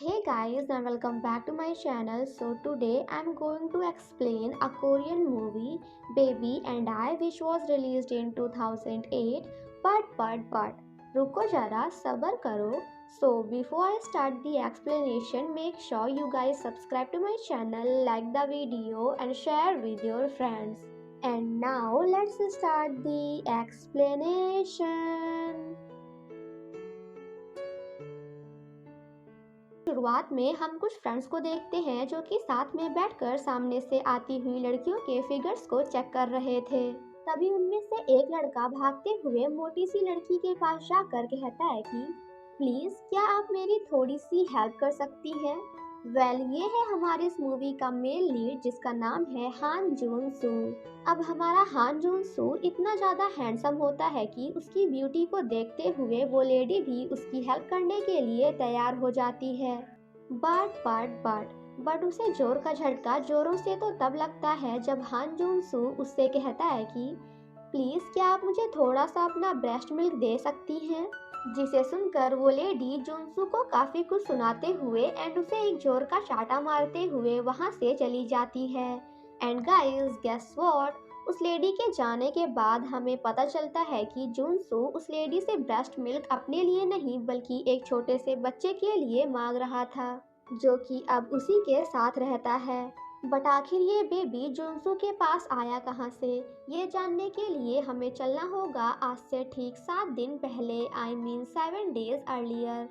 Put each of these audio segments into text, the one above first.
Hey guys and welcome back to my channel. So today I'm going to explain a Korean movie Baby and I which was released in 2008 but रुको जरा सबर करो. So before I start the explanation, make sure you guys subscribe to my channel, like the video and share with your friends. And now let's start the explanation. शुरुआत में हम कुछ friends को देखते हैं जो कि साथ में बैठकर सामने से आती हुई लड़कियों के फिगर्स को चेक कर रहे थे. तभी उनमें से एक लड़का भागते हुए मोटी सी लड़की के पास जाकर कहता है कि प्लीज क्या आप मेरी थोड़ी सी हेल्प कर सकती हैं. ये है हमारे इस मूवी का मेन लीड जिसका नाम है हान जून सू. अब हमारा हान जून सू इतना ज्यादा हैंडसम होता है कि उसकी ब्यूटी को देखते हुए वो लेडी भी उसकी हेल्प करने के लिए तैयार हो जाती है. बट उसे जोर का झटका जोरों से तो तब लगता है जब हान जून सू उससे कहता है कि प्लीज क्या आप मुझे थोड़ा सा अपना ब्रेस्ट मिल्क दे सकती हैं. जिसे सुनकर वो लेडी जुनसू को काफी कुछ सुनाते हुए एंड उसे एक जोर का चाटा मारते हुए वहां से चली जाती है. एंड गाइस गेस व्हाट, उस लेडी के जाने के बाद हमें पता चलता है कि जुनसू उस लेडी से ब्रेस्ट मिल्क अपने लिए नहीं बल्कि एक छोटे से बच्चे के लिए मांग रहा था जो कि अब उसी के साथ रहता है. बट आखिर ये बेबी जुनसू के पास आया कहाँ से, ये जानने के लिए हमें चलना होगा आज से ठीक 7 दिन पहले, आई मीन 7 days अर्लियर,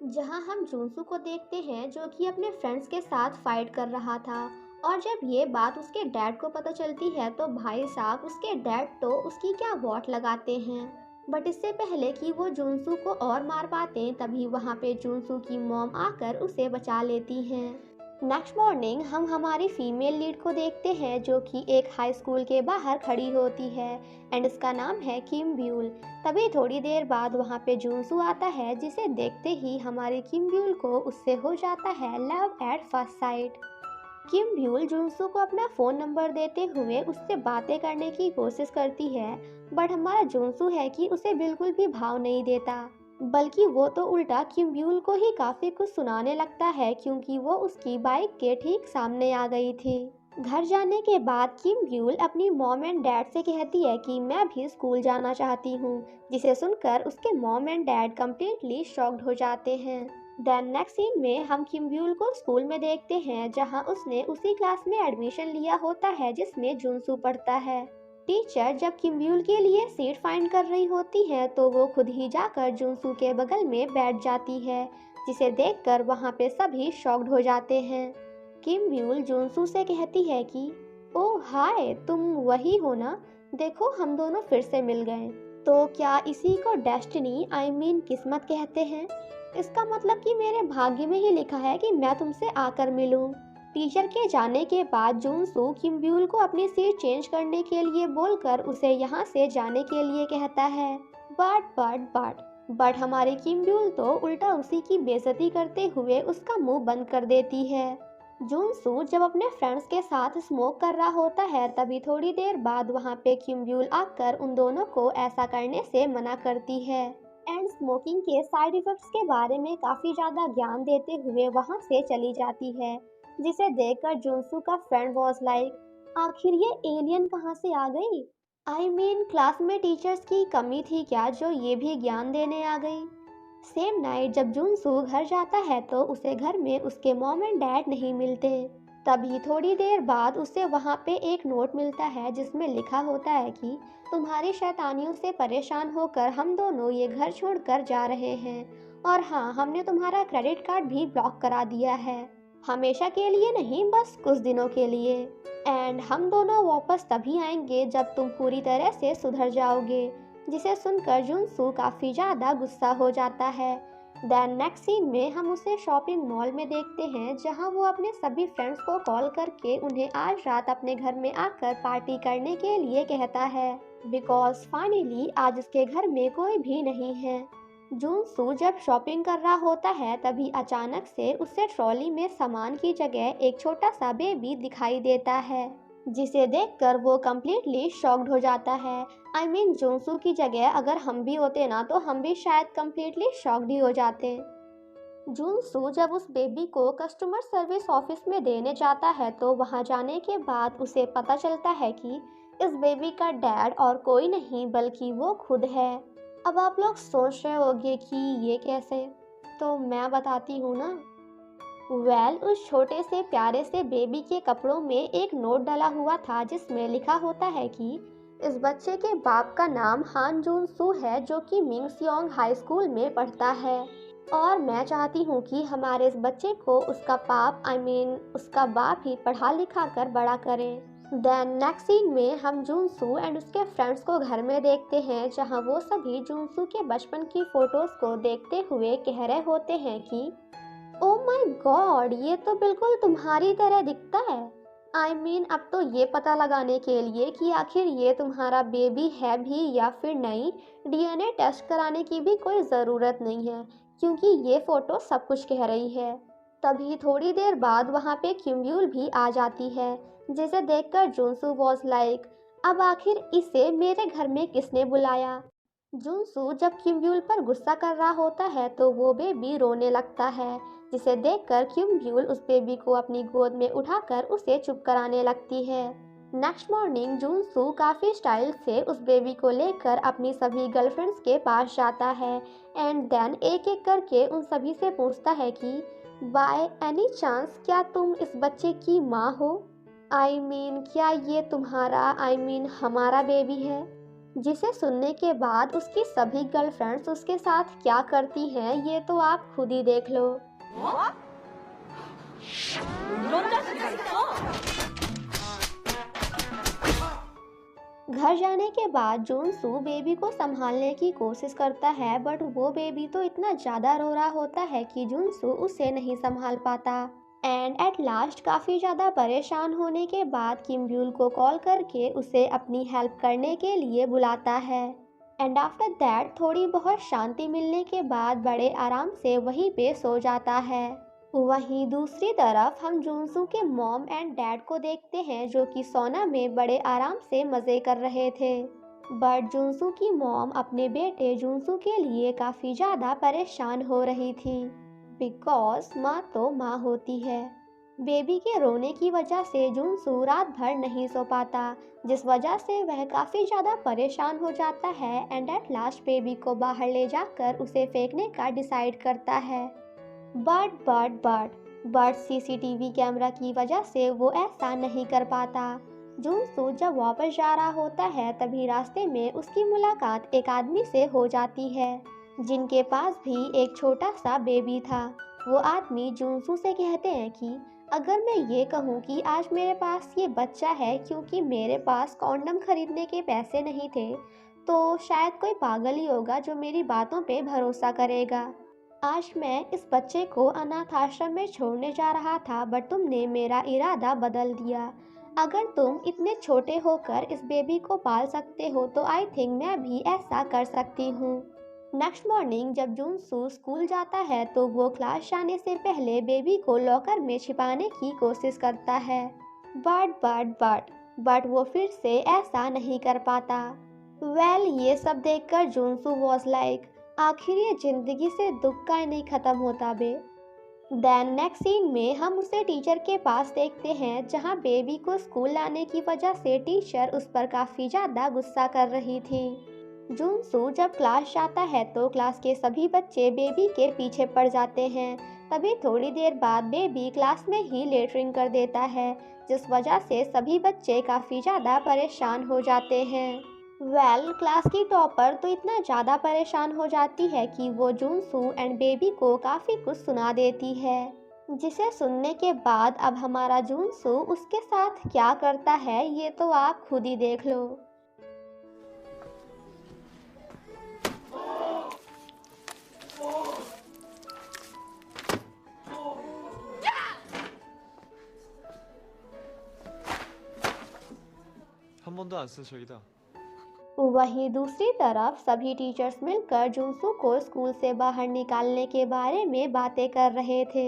जहाँ हम जुनसू को देखते हैं जो कि अपने फ्रेंड्स के साथ फाइट कर रहा था. और जब ये बात उसके डैड को पता चलती है तो भाई साहब उसके डैड तो उसकी क्या वॉट लगाते हैं. बट इससे पहले कि वो जुनसू को और मार पाते तभी वहाँ पे जुनसू की मॉम आकर उसे बचा लेती हैं. नेक्स्ट मॉर्निंग हम हमारी फीमेल लीड को देखते हैं जो कि एक हाई स्कूल के बाहर खड़ी होती है एंड इसका नाम है किम ब्यूल. तभी थोड़ी देर बाद वहाँ पे जूनसू आता है जिसे देखते ही हमारी किम ब्यूल को उससे हो जाता है love at first sight. Kim Byul Junsu को अपना फ़ोन नंबर देते हुए उससे बातें करने की कोशिश करती है बट हमारा जूनसू है कि उसे बिल्कुल भी भाव नहीं देता बल्कि वो तो उल्टा किम ब्यूल को ही काफ़ी कुछ सुनाने लगता है क्योंकि वो उसकी बाइक के ठीक सामने आ गई थी. घर जाने के बाद किम ब्यूल अपनी मॉम एंड डैड से कहती है कि मैं भी स्कूल जाना चाहती हूँ, जिसे सुनकर उसके mom and dad completely shocked हो जाते हैं. देन नेक्स्ट सीन में हम किम ब्यूल को स्कूल में देखते हैं जहाँ उसने उसी क्लास में एडमिशन लिया होता है जिसमें जुनसू पढ़ता है. टीचर जब किम ब्यूल के लिए सीट फाइंड कर रही होती है तो वो खुद ही जाकर जुनसू के बगल में बैठ जाती है जिसे देखकर वहाँ पे सभी शॉक्ड हो जाते हैं. किम ब्यूल जुनसू से कहती है कि ओह हाय, तुम वही हो ना, देखो हम दोनों फिर से मिल गए. तो क्या इसी को डेस्टिनी आई मीन किस्मत कहते हैं. इसका मतलब कि मेरे भाग्य में ही लिखा है कि मैं तुमसे आकर मिलूं. टीचर के जाने के बाद जूनसू किम ब्यूल को अपनी सीट चेंज करने के लिए बोलकर उसे यहाँ से जाने के लिए कहता है. बट हमारी किम ब्यूल तो उल्टा उसी की बेइज्जती करते हुए उसका मुंह बंद कर देती है. जूनसू जब अपने फ्रेंड्स के साथ स्मोक कर रहा होता है तभी थोड़ी देर बाद वहाँ पे किम ब्यूल आकर उन दोनों को ऐसा करने से मना करती है एंड स्मोकिंग के साइड इफेक्ट्स के बारे में काफ़ी ज़्यादा ज्ञान देते हुए वहाँ से चली जाती है. जिसे देखकर जुनसू का फ्रेंड वॉज लाइक आखिर ये एलियन कहाँ से आ गई. आई मीन क्लास में टीचर्स की कमी थी क्या जो ये भी ज्ञान देने आ गई. सेम नाइट जब जुनसू घर जाता है तो उसे घर में उसके मॉम एंड डैड नहीं मिलते. तभी थोड़ी देर बाद उसे वहाँ पे एक नोट मिलता है जिसमें लिखा होता है कि तुम्हारी शैतानियों से परेशान होकर हम दोनों ये घर छोड़कर जा रहे हैं और हाँ, हमने तुम्हारा क्रेडिट कार्ड भी ब्लॉक करा दिया है, हमेशा के लिए नहीं बस कुछ दिनों के लिए. एंड हम दोनों वापस तभी आएंगे जब तुम पूरी तरह से सुधर जाओगे. जिसे सुनकर जुनसू काफ़ी ज़्यादा गुस्सा हो जाता है. देन नेक्स्ट सीन में हम उसे शॉपिंग मॉल में देखते हैं जहां वो अपने सभी फ्रेंड्स को कॉल करके उन्हें आज रात अपने घर में आकर पार्टी करने के लिए कहता है बिकॉज फाइनली आज उसके घर में कोई भी नहीं है. जूनसू जब शॉपिंग कर रहा होता है तभी अचानक से उससे ट्रॉली में सामान की जगह एक छोटा सा बेबी दिखाई देता है जिसे देखकर वो कम्प्लीटली शॉक्ड हो जाता है. आई मीन जूनसू की जगह अगर हम भी होते ना तो हम भी शायद कम्प्लीटली शॉक्ड ही हो जाते. जुनसू जब उस बेबी को कस्टमर सर्विस ऑफिस में देने जाता है तो वहां जाने के बाद उसे पता चलता है कि इस बेबी का डैड और कोई नहीं बल्कि वो खुद है। अब आप लोग सोच रहे होंगे कि ये कैसे, तो मैं बताती हूँ ना। उस छोटे से प्यारे से बेबी के कपड़ों में एक नोट डला हुआ था जिसमें लिखा होता है कि इस बच्चे के बाप का नाम हान जून सू है जो कि मिंगसियोंग हाई स्कूल में पढ़ता है, और मैं चाहती हूँ कि हमारे इस बच्चे को उसका उसका बाप ही पढ़ा लिखा कर बड़ा करे। देन नेक्स्ट सीन में हम जूनसू एंड उसके फ्रेंड्स को घर में देखते हैं जहाँ वो सभी जूनसू के बचपन की फोटोज को देखते हुए कह रहे होते हैं कि ओ माय गॉड, ये तो बिल्कुल तुम्हारी तरह दिखता है। अब तो ये पता लगाने के लिए कि आखिर ये तुम्हारा बेबी है भी या फिर नहीं, डीएनए टेस्ट कराने की भी कोई ज़रूरत नहीं है क्योंकि ये फोटो सब कुछ कह रही है। तभी थोड़ी देर बाद वहाँ पे किम्यूल भी आ जाती है जिसे देखकर जुनसू वॉज लाइक, अब आखिर इसे मेरे घर में किसने बुलाया। जुनसू जब किम्यूल पर गुस्सा कर रहा होता है तो वो बेबी रोने लगता है जिसे देखकर किम्यूल उस बेबी को अपनी गोद में उठाकर उसे चुप कराने लगती है। नेक्स्ट मॉर्निंग जुनसू काफ़ी स्टाइल से उस बेबी को लेकर अपनी सभी गर्लफ्रेंड्स के पास जाता है एंड देन एक एक करके उन सभी से पूछता है कि बाय एनी चांस क्या तुम इस बच्चे की माँ हो? क्या ये तुम्हारा हमारा बेबी है? जिसे सुनने के बाद उसकी सभी गर्लफ्रेंड्स उसके साथ क्या करती हैं ये तो आप खुद ही देख लो। घर जाने के बाद जुनसू बेबी को संभालने की कोशिश करता है बट वो बेबी तो इतना ज़्यादा रो रहा होता है कि जुनसू उसे नहीं संभाल पाता। एंड एट लास्ट काफ़ी ज़्यादा परेशान होने के बाद किम्ब्यूल को कॉल करके उसे अपनी हेल्प करने के लिए बुलाता है। एंड आफ्टर दैट थोड़ी बहुत शांति मिलने के बाद बड़े आराम से वहीं पे सो जाता है। वहीं दूसरी तरफ हम जुनसू के मॉम एंड डैड को देखते हैं जो कि सोना में बड़े आराम से मज़े कर रहे थे। बट जुनसू की मॉम अपने बेटे जुनसू के लिए काफ़ी ज़्यादा परेशान हो रही थी बिकॉज माँ तो माँ होती है। बेबी के रोने की वजह से जुनसू रात भर नहीं सो पाता जिस वजह से वह काफ़ी ज़्यादा परेशान हो जाता है एंड एट लास्ट बेबी को बाहर ले जाकर उसे फेंकने का डिसाइड करता है। बट सीसीटीवी कैमरा की वजह से वो ऐसा नहीं कर पाता। जुनसू जब वापस जा रहा होता है तभी रास्ते में उसकी मुलाकात एक आदमी से हो जाती है जिनके पास भी एक छोटा सा बेबी था। वो आदमी जुनसू से कहते हैं कि अगर मैं ये कहूँ कि आज मेरे पास ये बच्चा है क्योंकि मेरे पास कॉन्डम खरीदने के पैसे नहीं थे तो शायद कोई पागल ही होगा जो मेरी बातों पे भरोसा करेगा। आज मैं इस बच्चे को अनाथ आश्रम में छोड़ने जा रहा था बट तुमने मेरा इरादा बदल दिया। अगर तुम इतने छोटे होकर इस बेबी को पाल सकते हो तो आई थिंक मैं भी ऐसा कर सकती हूँ। नेक्स्ट मॉर्निंग जब जुनसू स्कूल जाता है तो वो क्लास जाने से पहले बेबी को लॉकर में छिपाने की कोशिश करता है बट वो फिर से ऐसा नहीं कर पाता। ये सब देखकर जुनसू वॉज लाइक, आखिर ये जिंदगी से दुख का नहीं खत्म होता बे। देन नेक्स्ट सीन में हम उसे टीचर के पास देखते हैं जहां बेबी को स्कूल लाने की वजह से टीचर उस पर काफ़ी ज़्यादा गुस्सा कर रही थी। जुनसू जब क्लास जाता है तो क्लास के सभी बच्चे बेबी के पीछे पड़ जाते हैं। तभी थोड़ी देर बाद बेबी क्लास में ही लेटरिंग कर देता है जिस वजह से सभी बच्चे काफ़ी ज़्यादा परेशान हो जाते हैं। क्लास की टॉपर तो इतना ज़्यादा परेशान हो जाती है कि वो जुनसू एंड बेबी को काफ़ी कुछ सुना देती है जिसे सुनने के बाद अब हमारा जुनसू उसके साथ क्या करता है ये तो आप खुद ही देख लो। 한 번도 안 쓴 적이다. वहीं दूसरी तरफ सभी टीचर्स मिलकर जुनसू को स्कूल से बाहर निकालने के बारे में बातें कर रहे थे।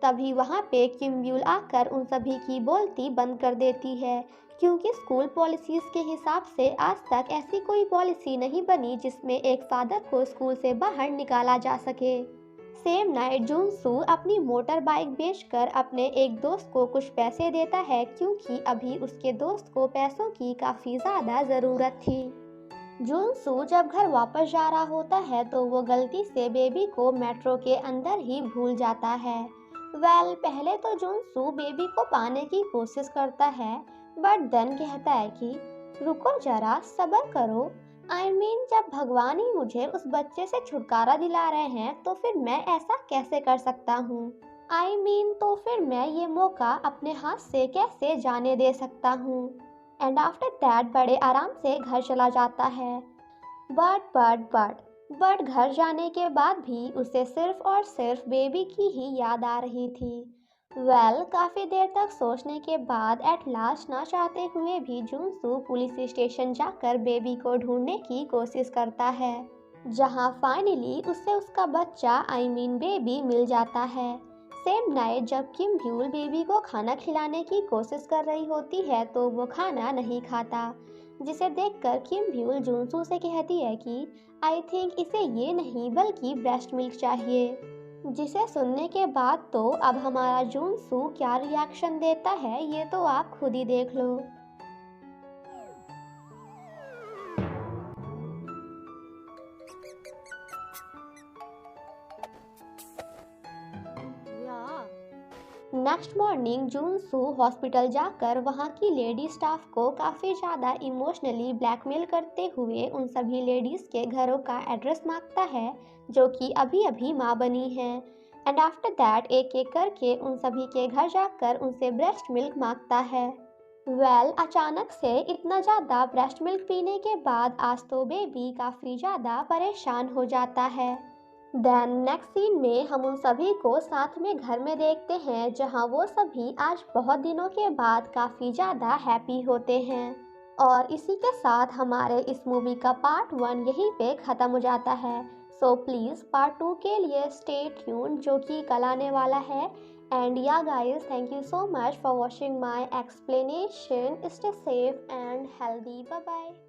तभी वहां पे किम्ब्यूल आकर उन सभी की बोलती बंद कर देती है क्योंकि स्कूल पॉलिसीज के हिसाब से आज तक ऐसी कोई पॉलिसी नहीं बनी जिसमें एक फादर को स्कूल से बाहर निकाला जा सके। सेम नाइट जुनसू अपनी मोटर बाइक बेचकर अपने एक दोस्त को कुछ पैसे देता है क्योंकि अभी उसके दोस्त को पैसों की काफ़ी ज़्यादा ज़रूरत थी। जुनसू जब घर वापस जा रहा होता है तो वो गलती से बेबी को मेट्रो के अंदर ही भूल जाता है। पहले तो जुनसू बेबी को पाने की कोशिश करता है, बट देन कहता है कि रुको जरा, सब्र करो। जब भगवान ही मुझे उस बच्चे से छुटकारा दिला रहे हैं तो फिर मैं ऐसा कैसे कर सकता हूँ। तो फिर मैं ये मौका अपने हाथ से कैसे जाने दे सकता हूँ। एंड आफ्टर दैट बड़े आराम से घर चला जाता है। बट घर जाने के बाद भी उसे सिर्फ और सिर्फ बेबी की ही याद आ रही थी। काफ़ी देर तक सोचने के बाद एट लास्ट ना चाहते हुए भी जुनसू पुलिस स्टेशन जाकर बेबी को ढूंढने की कोशिश करता है, जहां फाइनली उसे उसका बच्चा बेबी मिल जाता है। सेम नाइट जब किम ब्यूल बेबी को खाना खिलाने की कोशिश कर रही होती है तो वो खाना नहीं खाता, जिसे देखकर किम ब्यूल जुनसू से कहती है कि आई थिंक इसे ये नहीं बल्कि ब्रेस्ट मिल्क चाहिए। जिसे सुनने के बाद तो अब हमारा जुनसू क्या रिएक्शन देता है ये तो आप खुद ही देख लो। नेक्स्ट मॉर्निंग जुनसू हॉस्पिटल जाकर वहाँ की लेडी स्टाफ को काफ़ी ज़्यादा इमोशनली ब्लैकमेल करते हुए उन सभी लेडीज़ के घरों का एड्रेस मांगता है जो कि अभी अभी माँ बनी हैं। एंड आफ्टर दैट एक एक करके उन सभी के घर जाकर उनसे ब्रेस्ट मिल्क मांगता है। अचानक से इतना ज़्यादा ब्रेस्ट मिल्क पीने के बाद आज तो बेबी काफ़ी ज़्यादा परेशान हो जाता है। देन नेक्स्ट सीन में हम उन सभी को साथ में घर में देखते हैं जहां वो सभी आज बहुत दिनों के बाद काफ़ी ज़्यादा हैप्पी होते हैं। और इसी के साथ हमारे इस मूवी का पार्ट 1 यहीं पे ख़त्म हो जाता है। सो प्लीज़ पार्ट 2 के लिए स्टे ट्यून, जो कि कल आने वाला है। And yeah guys, thank you so much for watching my explanation. Stay safe and healthy. Bye bye.